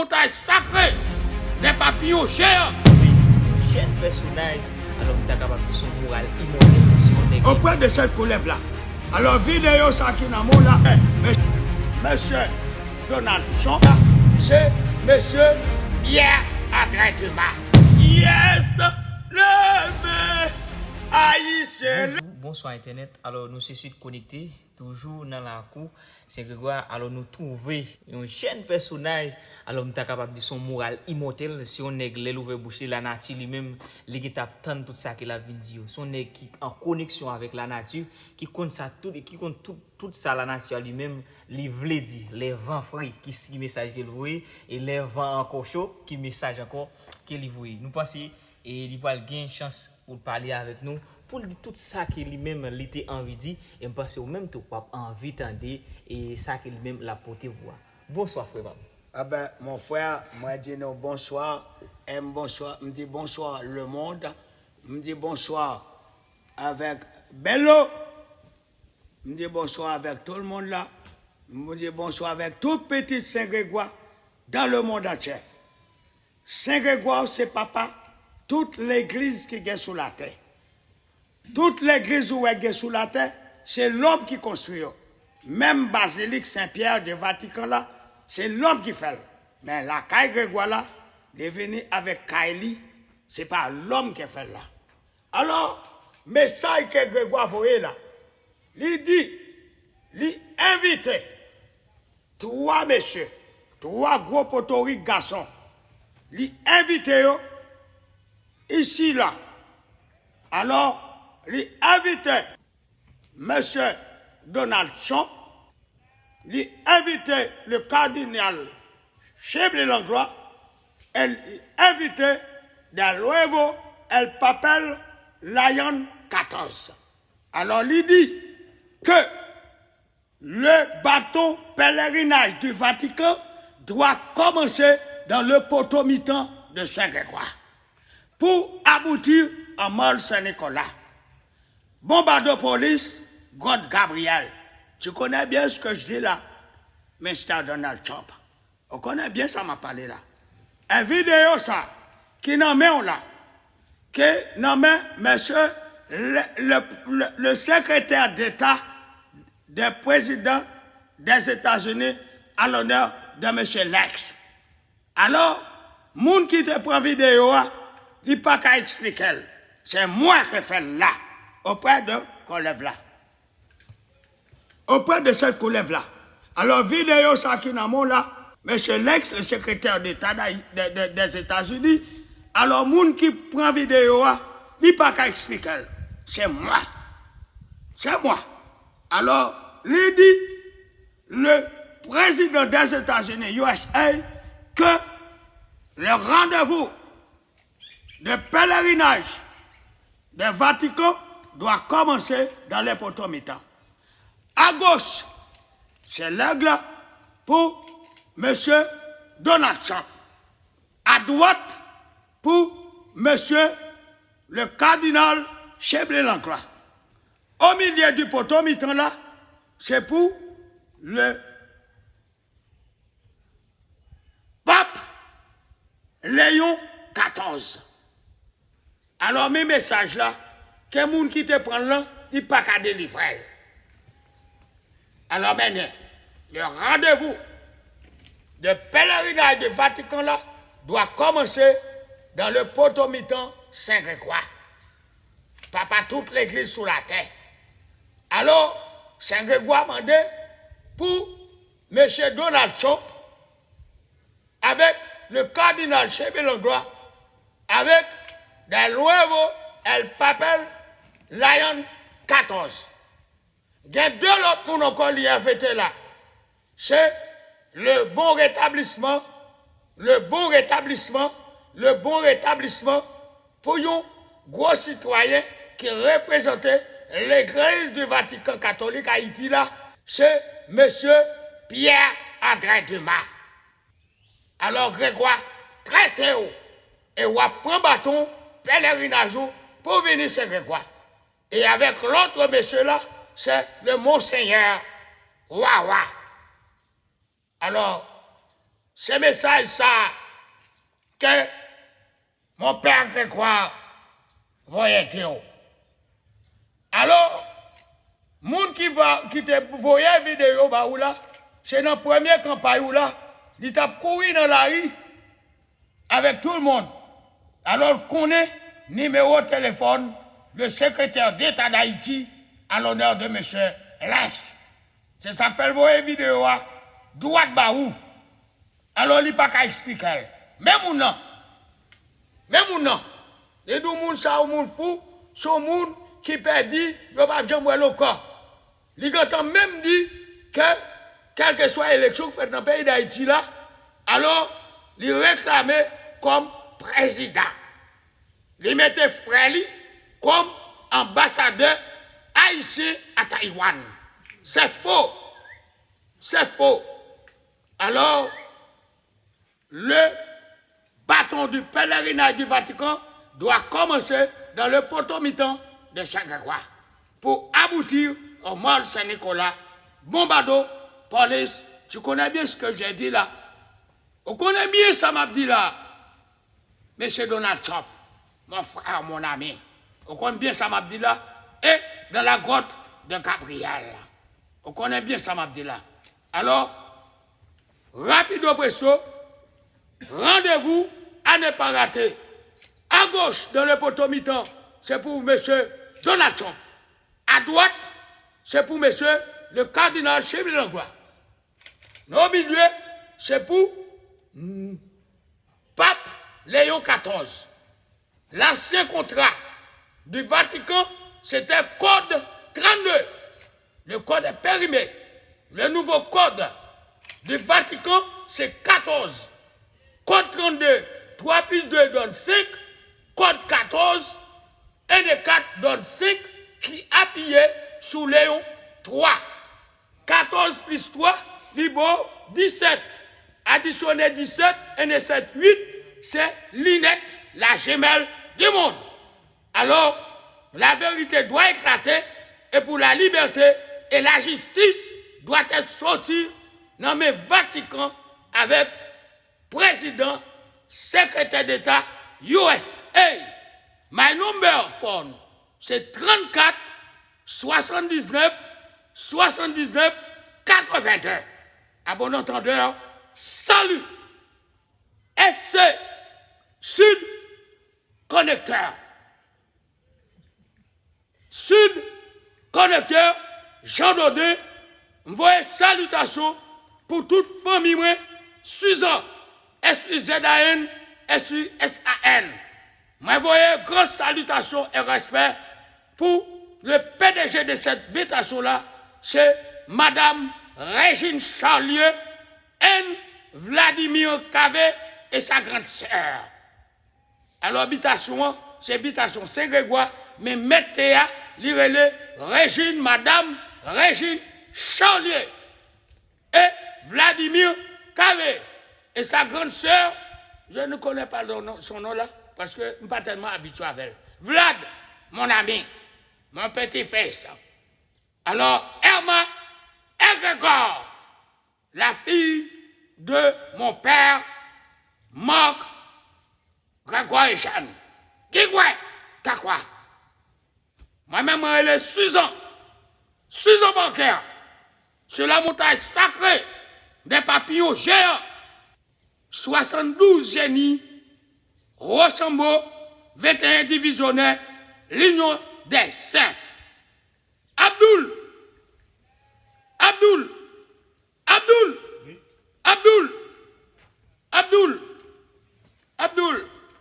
montagne sacrée, les papillons chers. Oui, jeune personnage, alors on est capable de son moral immortel si on est. Auprès de cette collègue-là. Alors, vidéo ça qui n'a mon là, monsieur Donald Trump, c'est monsieur Pierre André Dumas. Yes, le haïtien. Bonsoir Internet, alors nous sommes connectés, toujours dans la cour, Saint-Grégoire, alors nous trouvons un jeune personnage, alors nous sommes capables de son moral immortel, si on est l'ouvert bouché, la nature lui-même, les qui t'attendent tout ça qu'il a vu dire, si on est qui en connexion avec la nature, qui compte ça tout, qui compte tout ça la nature lui-même, les veut dire, les vents frais, qui message qu'il voit, et les vents encore chaud, qui message encore qu'il voit. Nous pensons, et il va gagner chance pour parler avec nous, pour dire tout ça qu'il lui-même était envie de dire, et je pense au même temps envie d'entendre et ça qu'il lui-même l'a porté voir. Bonsoir frère. Ah ben, mon frère, moi dis non bonsoir, bonsoir, me dit bonsoir le monde, me dit bonsoir avec Bello, me dit bonsoir avec tout le monde là, me dit bonsoir avec tout petit Saint-Grégoire dans le monde entier. Saint-Grégoire, c'est papa, toute l'église qui est sous la terre. Toute l'église où elle est sous la terre, c'est l'homme qui construit. Même basilique Saint-Pierre du Vatican là, c'est l'homme qui fait. Mais la caille Grégoire là, est venue avec Kaili, c'est pas l'homme qui fait là. Alors, message que Grégoire voyait là, il dit, il invite trois messieurs, trois gros potoriques garçons, il invite ici là. Alors, il invitait M. Donald Trump, il invitait le cardinal Cheble Langlois, il invitait de nuevo el papel Lion 14. Alors il dit que le bâton pèlerinage du Vatican doit commencer dans le potomitan de Saint-Grégoire pour aboutir à Mall Saint-Nicolas. Bombardeau police, God Gabriel. Tu connais bien ce que je dis là, Mr. Donald Trump. On connaît bien ça m'a parlé là. Une vidéo ça, qui n'en met là, qui n'en met monsieur le secrétaire d'État du président des États-Unis à l'honneur de monsieur Lex. Alors, moun qui te prend vidéo, il n'y a pas qu'à expliquer. C'est moi qui fais là. Auprès de collègue-là. Auprès de cette collègue-là. Alors, vidéo ça qui n'a mon là, M. Lex, le secrétaire d'État des États-Unis, alors, moun qui prend vidéo, il n'y a pas qu'à expliquer. C'est moi. C'est moi. Alors, il dit, le président des États-Unis, USA, que le rendez-vous de pèlerinage du Vatican doit commencer dans les potomitans. À gauche, c'est l'aigle pour M. Donald Trump. À droite, pour M. le cardinal Cheble Langlois. Au milieu du potomitan là, c'est pour le pape Léon XIV. Alors, mes messages là, que moun qui te prend là, il pas qu'à délivrer. Alors maintenant, le rendez-vous de pèlerinage du Vatican là doit commencer dans le potomitan Saint-Grégoire. Papa toute l'église sous la terre. Alors, Saint-Grégoire mandé pour M. Donald Trump avec le cardinal Cheble Langlois avec de nuevo el papel Lion 14. Il y a deux autres nous encore liés à fêter là. C'est le bon rétablissement pour un gros citoyen qui représentait l'église du Vatican catholique à Haïti là. C'est M. Pierre André Dumas. Alors Grégoire, traitez haut et on prend bâton pèlerinage pour venir Saint-Grégoire. Et avec l'autre monsieur là, c'est le Monseigneur Wawa. Alors, ce message ça que mon père Grégoire voyait Théo. Alors, moun qui te voyait vidéo bah ou là, c'est dans la première campagne où là, il t'a couru dans la rue avec tout le monde. Alors connaît numéro de téléphone le secrétaire d'État d'Haïti à l'honneur de M. Lex. C'est ça fait le voyer vidéo à droite bah où. Alors il n'y a pas qu'à expliquer. Même ou non. Et d'où moun ça ou moun fou, son moun qui perdit, il va pas jamais le corps. Il a même dit que, quelle que soit l'élection faite dans le pays d'Haïti là, alors, il réclamait comme président. Il mettait Fréli comme ambassadeur haïtien à Taïwan. C'est faux. C'est faux. Alors, le bâton du pèlerinage du Vatican doit commencer dans le potomitan de Saint-Grégoire pour aboutir au mall Saint-Nicolas, Bombado, police. Tu connais bien ce que j'ai dit là. On connaît bien ça m'a dit là. Monsieur Donald Trump, mon frère, mon ami. On connaît bien ça m'a dit là. Et dans la grotte de Gabriel. On connaît bien ça m'a dit là. Alors, rapido presto, rendez-vous à ne pas rater. À gauche, dans le potomitan, c'est pour monsieur Donald Trump. À droite, c'est pour monsieur le cardinal Chébrilanglois. Au milieu, c'est pour Pape Léon XIV. L'ancien contrat du Vatican, c'était code 32. Le code est périmé. Le nouveau code du Vatican, c'est 14. Code 32, 3 plus 2 donne 5. Code 14, 1 de 4 donne 5, qui appuyait sous Léon 3. 14 plus 3, libo 17. Additionner 17, 1 et 7, 8, c'est l'inette, la gemelle du monde. Alors, la vérité doit éclater, et pour la liberté et la justice doit être sortie dans mes Vatican avec président, secrétaire d'État, USA. My number phone, c'est 34 79 79 82. À bon entendeur, salut. SC Sud Connecteur. Sud Connecteur, Jean Dodé, m'voyez salutations pour toute famille, Suzanne, S-U-Z-A-N, S-U-S-A-N. M'voyez grande salutation et respect pour le PDG de cette habitation-là, c'est Madame Régine Charlieu, N. Vladimir Cavé et sa grande sœur. Alors, habitation, c'est habitation Saint-Grégoire, mais mettez à lire Régine, Madame Régine Charlieu et Vladimir Cavé et sa grande sœur, je ne connais pas son nom là, parce que je ne suis pas tellement habitué avec elle. Vlad, mon ami, mon petit-fils. Alors, Herma Grégoire, la fille de mon père, Marc Grégoire et Jeanne. Qui quoi? T'as quoi? Moi-même, elle est Suzanne bancaire, sur la montagne sacrée des papillons géants. 72 génies, Rochambeau, 21 divisionnaires, l'Union des Saints. Abdoul,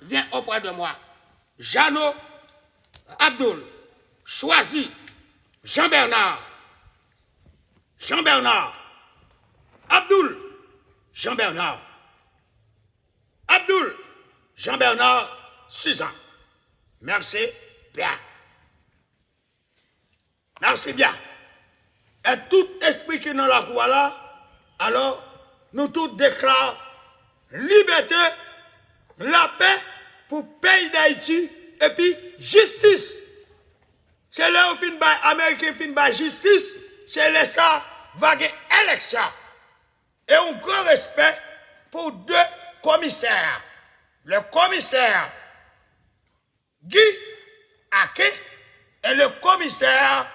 viens auprès de moi. Jeannot, Abdoul, choisi, Jean-Bernard, Abdoul, Jean-Bernard, Suzanne. Merci bien. Merci bien. Et tout esprit qui est dans la voie là, alors nous tous déclarons liberté, la paix pour le pays d'Haïti et puis justice. C'est là où fin Américain fin by justice, c'est là ça va élection. Et un grand respect pour 2 commissaires. Le commissaire Guy Ake et le commissaire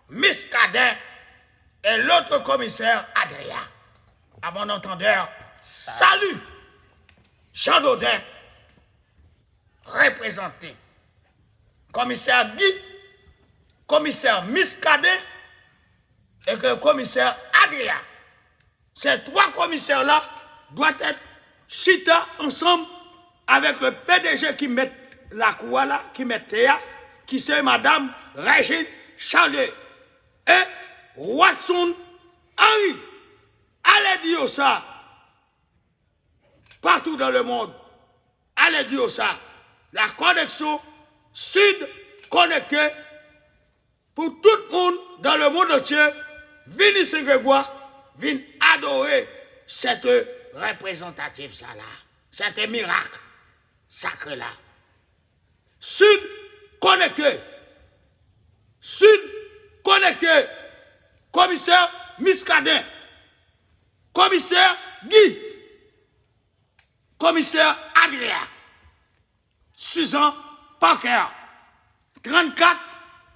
Miscadin et l'autre commissaire Adrien. À mon entendeur, salut Jean Dodin, représenté. Commissaire Guy, commissaire Miscadin et le commissaire Adrien. Ces 3 commissaires-là doivent être chita ensemble avec le PDG qui met la cour là, qui met Théa, qui c'est Madame Régine Charlet et Watson Henry. Allez dire ça partout dans le monde. Allez dire ça. La connexion sud connectée pour tout le monde dans le monde entier. Vini Saint-Grégoire, vient adorer cette représentative ça là. Cet miracle sacré là. Sud connecté. Sud connecté. Commissaire Miscadin. Commissaire Guy. Commissaire Adrien. Susan Parker. 34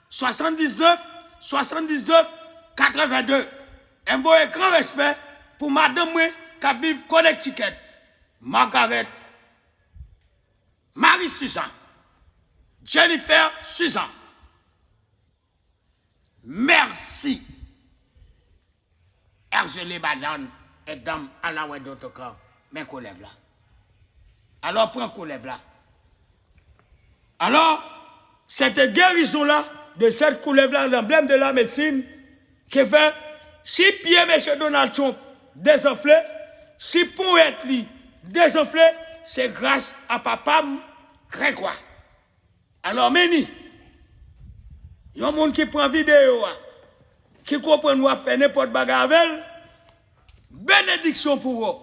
79 79 82. Un beau et grand respect pour madame qui vive Connecticut. Margaret. Marie Susan. Jennifer Susan. Merci. Hergélé Badan et dame à la ouest d'autre corps. Mais qu'on lève là. Alors prends qu'on lève là. Alors, cette guérison-là, de cette couleuvre-là, l'emblème de la médecine, qui fait, si Pierre M. Donald Trump désenflé, si pour être lui désenflé, c'est grâce à papa Grégoire. Alors, Méni, il y a un monde qui prend vidéo, qui comprend nous faire n'importe bagarre avec elle, bénédiction pour eux.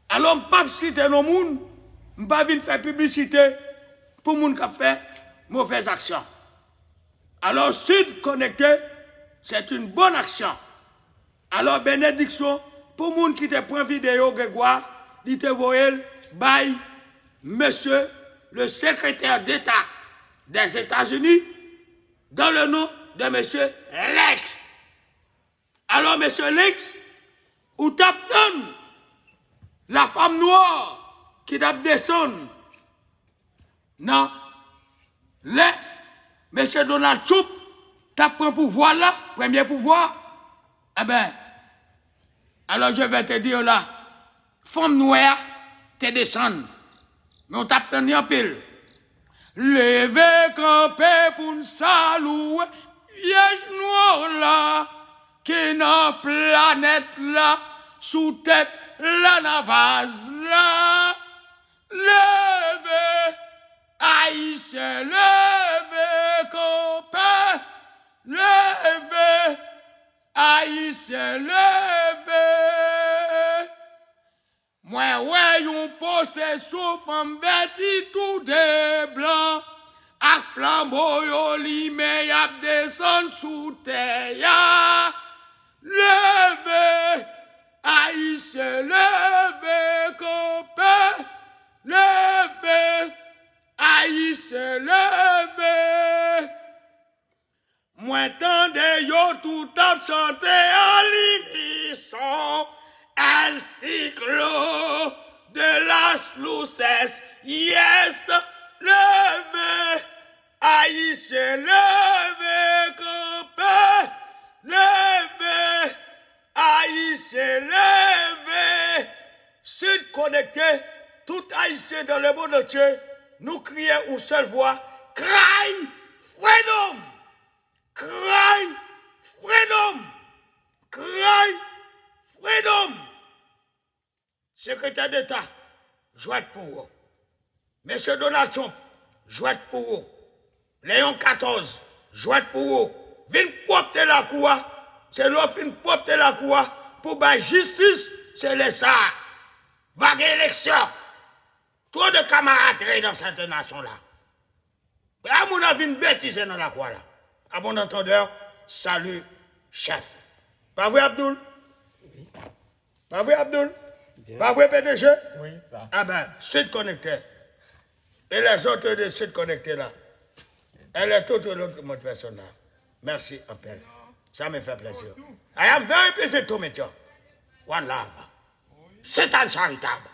Alors, je ne peux pas citer nos monde, je ne peux pas venir faire publicité pour les gens qui fait mauvaises actions. Alors, Sud connecté, c'est une bonne action. Alors, bénédiction pour les gens qui te prend vidéo, Grégoire, dit te voyez, by monsieur le secrétaire d'État des États-Unis, dans le nom de monsieur Lex. Alors, monsieur Lex, où tape la femme noire qui tape descendre. Non. Là, monsieur Donald Trump tape un pouvoir là, premier pouvoir. Eh bien, alors je vais te dire là, femme noire, te descendre. Mais on tape en pile. Levez campé pour nous saluer, viège noir là, qui dans planète là, sous tête la navase là. Levez, Haïtien, levez campé, levez, Haïtien, levez. Moi, ouais, yon possession femme bêti tout des blancs. Ak flambeau yo li me yap descend sous terre ya. Levez, Haïtien, levez, campé, levez, Haïtien, levez. Moi, tande yo tout ap chante en l'unisson. El cyclo de las luces, yes, levez, Haïtien, levez, campé, levez, Haïtien, levez. Sud connecté, tout Haïtien dans le monde entier, nous crions une seule voix, cry freedom, cry freedom, cry freedom. Secrétaire d'État, jouez pour vous. Monsieur Donald Trump, jouez pour vous. Léon XIV, jouez pour vous. Vin porter la cour, c'est l'offre vin porter la cour pour la justice, c'est le ça. Vague élection. Trop de camaraderie dans cette nation-là. À mon avis, une bêtise dans la cour là. À mon entendeur, salut, chef. Pas vrai, Abdoul? Pas vrai, Abdoul? Pas vrai, PDG? Oui, ça. Ah ben, Sud Connecté. Et les autres de Sud Connecté là. Elle est toute l'autre mode personnel. Merci, Appel. Ça me fait plaisir. I am very pleased to meet you. One love. Satan charitable.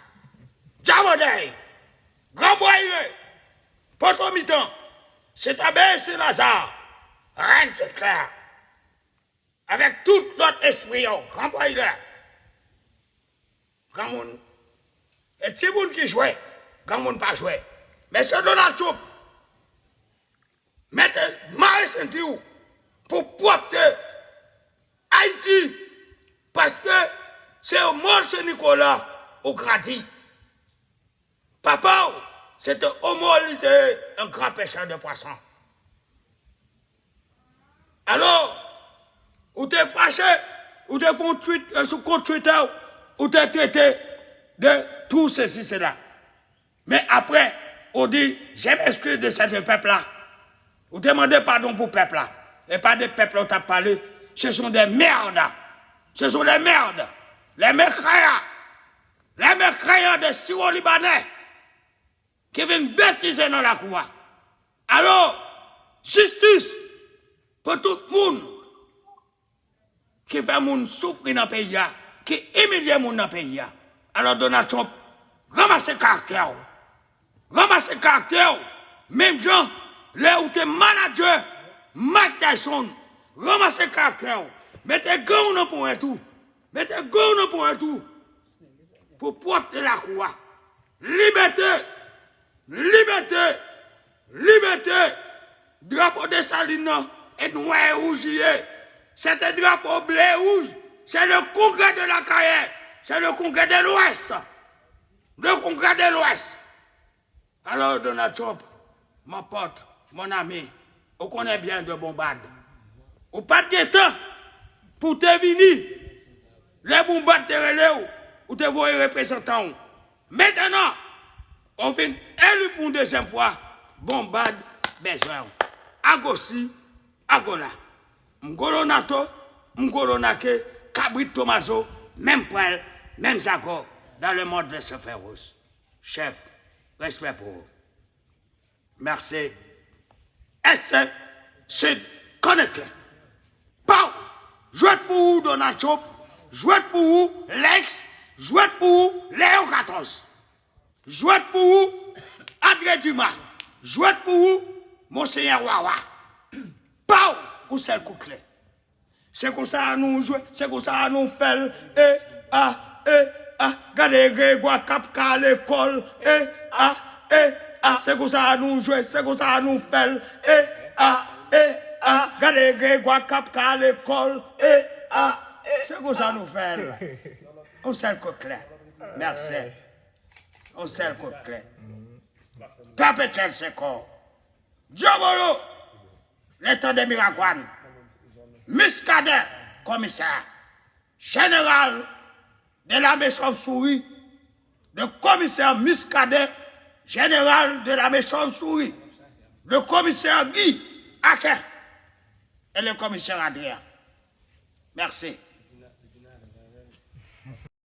Javodey. Grand Boile. Potomiton. C'est abbé, c'est Lazare. Reine, c'est clair. Avec tout notre esprit, Grand Boile. Grand monde. Et petit monde qui jouait. Grand monde pas joué. Mais c'est Donald Trump. Mettez Marie Saint-Diou pour porter Haïti. Parce que c'est au mort Saint Nicolas au Grady. Papa, c'était au mort un grand pêcheur de poissons. Alors, ou t'es fâché, ou t'es fait un tweet sur compte Twitter, ou t'es traité de tout ceci, cela. Mais après, on dit, je m'excuse de ce peuple-là. Vous demandez pardon pour le peuple-là. Et pas des peuples où tu as parlé. Ce sont des merdes. Ce sont des merdes. Les mécréants. Les mécréants des Syro-Libanais qui viennent bêtiser dans la cour. Alors, justice pour tout le monde qui fait moun souffrir dans le pays, qui humilie moun dans le pays. Alors, Donald Trump, ramassez caractère. Ramassez caractère. Même gens, là où tu es manager, Mike Tyson, ramassez caractère. Mettez gants pour un tout. Mettez gants pour un tout. Pour porter la croix. Liberté. Liberté. Liberté. Drapeau de Salino et noir et rouge. C'est un drapeau bleu et rouge. C'est le congrès de la carrière. C'est le congrès de l'Ouest. Le congrès de l'Ouest. Alors, Donald Trump, mon pote, mon ami, on connaît bien de bombarde. Ou pas de temps pour te venir. Les bombardes te relèvent ou te voient représentants. Maintenant, on vient élu pour une deuxième fois. Bombarde, besoin. Agossi, Agola. M'golo nato, m'golo nake, Cabrit Tomaso, même poil, même zago, dans le monde de ce féroce. Chef, respect pour vous. Merci. S. Sud Connecté. Pau, jouez pour vous, Donald Trump. Jouez pour vous, Lex. Jouez pour vous, Léo 14. Jouez pour vous, André Dumas. Jouez pour vous, Monseigneur Wawa. Pau, ou celle couclée. C'est comme ça nous jouons, c'est comme ça nous faisons. Regardez Grégoire Capca à l'école. C'est comme ça nous jouons, c'est comme ça nous faisons. Regardez Grégoire Capca à l'école. C'est comme ça nous faisons. On sait le côte clair. Merci. On sait le côte clair. Perpétuel Seco. Diabolo. L'état de Miragouane. Muscadet, commissaire. Général de la Chauve-souris. Le commissaire Muscadet, général de la Chauve-souris. Le commissaire Guy Aké et le commissaire Adrien. Merci.